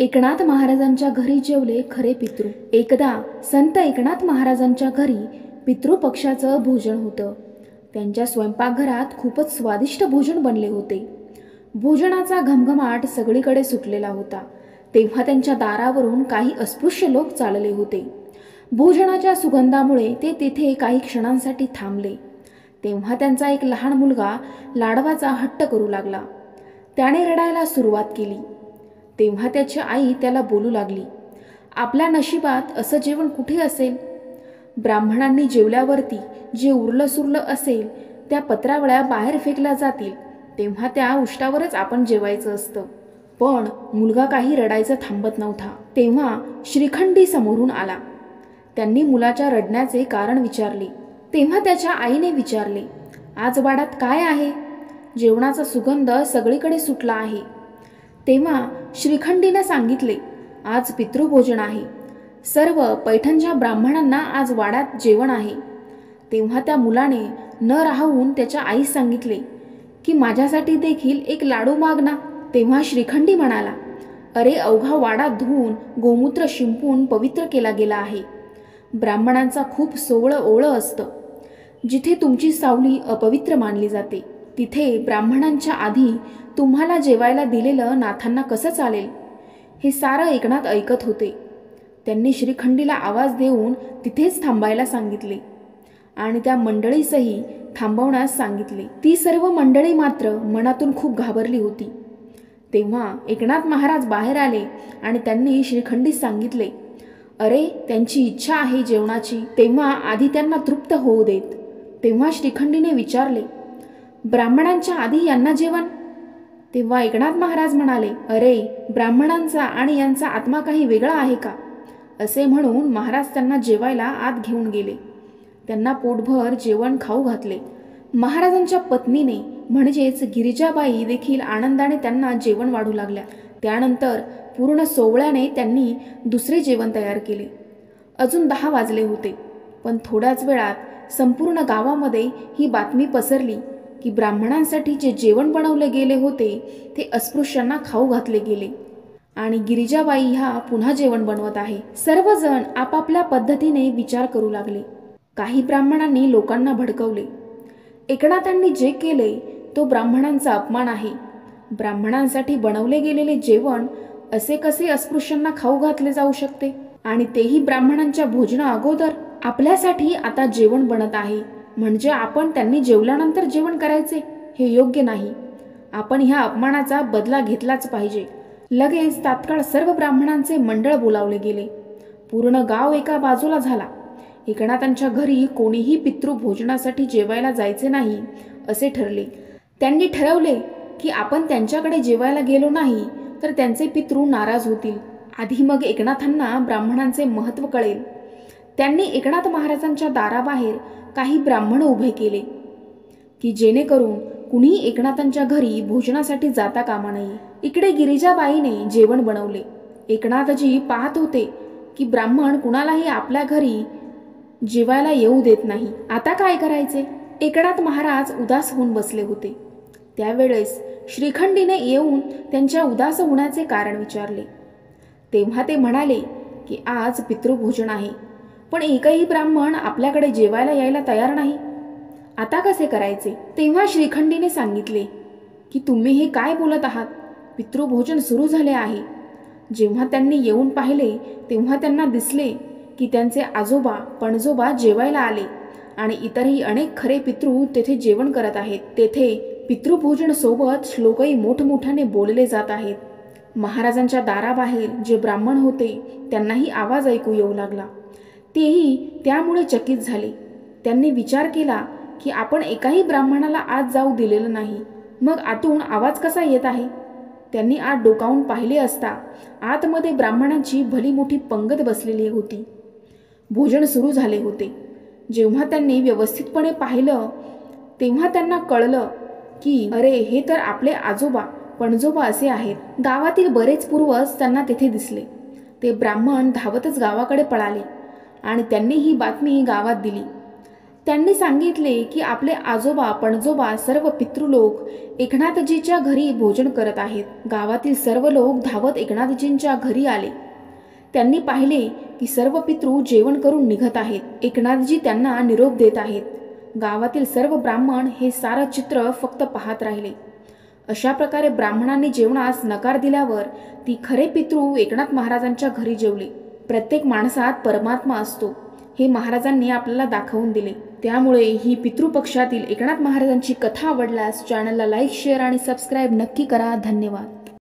एकनाथ महाराजांच्या घरी जेवले खरे पितृ। एकदा संत एकनाथ महाराजांच्या घरी पितृपक्षाचं भोजन होतं। त्यांच्या स्वयंपाकघरात खूपच स्वादिष्ट भोजन बनले होते। भोजनाचा घमघमाट सगळीकडे सुटलेला होता। तेव्हा त्यांच्या दारावरून काही अस्पृश्य लोक चालले होते। भोजनाच्या सुगंधामुळे ते तिथे काही क्षणांसाठी थांबले। तेव्हा त्यांचा एक लहान मुलगा लाडवाचा हट्ट करू लागला। त्याने रडायला सुरुवात केली। तेव्हा त्याची आई त्याला बोलू लागली, आपल्या नशिबात असं जेवण कुठे असेल? ब्राह्मणांनी जेवल्यावरती जे उरलं सुरलं असेल त्या पत्रावळ्या बाहेर फेकल्या जातील, तेव्हा त्या उष्टावरच आपण जेवायचं असतं। पण मुलगा काही रडायचं थांबत नव्हता। तेव्हा श्रीखंडी समोरून आला। त्यांनी मुलाच्या रडण्याचे कारण विचारले। तेव्हा त्याच्या आईने विचारले, आज वाड्यात काय आहे? जेवणाचा सुगंध सगळीकडे सुटला आहे। तेव्हा श्रीखंडीने सांगितले, आज पितृभोजन आहे। सर्व पैठणच्या ब्राह्मणांना आज वाड्यात जेवण आहे। तेव्हा त्या मुलाने न राहून त्याच्या आईस सांगितले की माझ्यासाठी देखील एक लाडू माग ना। तेव्हा श्रीखंडी म्हणाला, अरे अवघा वाडा धुवून गोमूत्र शिंपून पवित्र केला गेला आहे। ब्राह्मणांचा खूप सोवळं ओळं असतं। जिथे तुमची सावली अपवित्र मानली जाते तिथे ब्राह्मणांच्या आधी तुम्हाला जेवायला दिलेलं नाथांना कसं चालेल? हे सारं एकनाथ ऐकत होते। त्यांनी श्रीखंडीला आवाज देऊन तिथेच थांबायला सांगितले आणि त्या मंडळीसही थांबवण्यास सांगितले। ती सर्व मंडळी मात्र मनातून खूप घाबरली होती। तेव्हा एकनाथ महाराज बाहेर आले आणि त्यांनी श्रीखंडीस सांगितले, अरे त्यांची इच्छा आहे जेवणाची, तेव्हा आधी त्यांना तृप्त होऊ देत। तेव्हा श्रीखंडीने विचारले, ब्राह्मणांच्या आधी यांना जेवण? तेव्हा एकनाथ महाराज म्हणाले, अरे ब्राह्मणांचा आणि यांचा आत्मा काही वेगळा आहे का? असे म्हणून महाराज त्यांना जेवायला आत घेऊन गेले। त्यांना पोटभर जेवण खाऊ घातले। महाराजांच्या पत्नीने म्हणजेच गिरिजाबाई देखील आनंदाने त्यांना जेवण वाढू लागल्या। त्यानंतर पूर्ण सोवळ्याने त्यांनी दुसरे जेवण तयार केले। अजून 10 वाजले होते, पण थोड्याच वेळात संपूर्ण गावामध्ये ही बातमी पसरली की ब्राह्मणांसाठी जे जेवण बनवले गेले होते ते अस्पृश्यांना खाऊ घातले गेले आणि गिरिजाबाई ह्या पुन्हा जेवण बनवत आहे। सर्वजण आपापल्या पद्धतीने विचार करू लागले। काही ब्राह्मणांनी लोकांना भडकवले, एकनाथांनी जे केले तो ब्राह्मणांचा अपमान आहे। ब्राह्मणांसाठी बनवले गेलेले जेवण असे कसे अस्पृश्यांना खाऊ घातले जाऊ शकते? आणि तेही ब्राह्मणांच्या भोजना अगोदर। आपल्यासाठी आता जेवण बनत आहे म्हणजे आपण त्यांनी जेवल्यानंतर जेवण करायचे, हे योग्य नाही। आपण ह्या अपमानाचा बदला घेतलाच पाहिजे। लगेच तात्काळ सर्व ब्राह्मणांचे मंडळ बोलावले गेले। पूर्ण गाव एका बाजूला झाला। एकनाथांच्या घरी कोणीही पितृ भोजनासाठी जेवायला जायचे नाही असे ठरले। त्यांनी ठरवले की आपण त्यांच्याकडे जेवायला गेलो नाही तर त्यांचे पितृ नाराज होतील। आधी मग एकनाथांना ब्राह्मणांचे महत्त्व कळेल। त्यांनी एकनाथ महाराजांच्या दाराबाहेर काही ब्राह्मण उभे केले की जेणेकरून कुणी एकनाथांच्या घरी भोजनासाठी जाता कामा नये। इकडे गिरिजाबाईने जेवण बनवले। एकनाथजी पाहत होते की ब्राह्मण कुणालाही आपल्या घरी जेवायला येऊ देत नाही। आता काय करायचे? एकनाथ महाराज उदास होऊन बसले होते। त्यावेळेस श्रीखंडीने येऊन त्यांच्या उदास होण्याचे कारण विचारले। तेव्हा ते म्हणाले की आज पितृभोजन आहे, पण एकही ब्राह्मण आपल्याकडे जेवायला यायला तयार नाही। आता कसे करायचे? तेव्हा श्रीखंडीने सांगितले की तुम्ही हे काय बोलत आहात? पितृभोजन सुरू झाले आहे। जेव्हा त्यांनी येऊन पाहिले तेव्हा त्यांना दिसले की त्यांचे आजोबा पणजोबा जेवायला आले आणि इतरही अनेक खरे पितृ तेथे जेवण करत आहेत। तेथे पितृभोजन सोबत श्लोकही मोठमोठ्याने बोलले जात आहेत। महाराजांच्या दाराबाहेर जे ब्राह्मण होते त्यांनाही आवाज ऐकू येऊ लागला। तेही त्यामुळे चकित झाले। त्यांनी विचार केला की आपण एकाही ब्राह्मणाला आत जाऊ दिलेलं नाही, मग आतून आवाज कसा येत आहे? त्यांनी आत डोकावून पाहिले असता आतमध्ये ब्राह्मणांची भली मोठी पंगत बसलेली होती। भोजन सुरू झाले होते। जेव्हा त्यांनी व्यवस्थितपणे पाहिलं तेव्हा त्यांना कळलं की अरे हे तर आपले आजोबा पणजोबा असे आहेत। गावातील बरेच पूर्वज त्यांना तेथे दिसले। ते ब्राह्मण धावतच गावाकडे पळाले आणि त्यांनी ही बातमी गावात दिली। त्यांनी सांगितले की आपले आजोबा पणजोबा सर्व पितृलोक एकनाथजीच्या घरी भोजन करत आहेत. गावातील सर्व लोक धावत एकनाथजींच्या घरी आले. त्यांनी पाहिले की सर्व पितृ जेवण करून निघत आहेत. एकनाथजी त्यांना निरोप देत आहेत. गावातील सर्व ब्राह्मण हे सारं चित्र फक्त पाहत राहिले. अशा प्रकारे ब्राह्मणांनी जेवणास नकार दिल्यावर ती खरे पितृ एकनाथ महाराजांच्या घरी जेवले. प्रत्येक माणसात परमात्मा असतो हे महाराजांनी आपल्याला दाखवून दिले. त्यामुळे ही पितृपक्षातील एकनाथ महाराजांची कथा आवडल्यास चॅनलला लाईक, शेअर आणि सबस्क्राईब नक्की करा. धन्यवाद.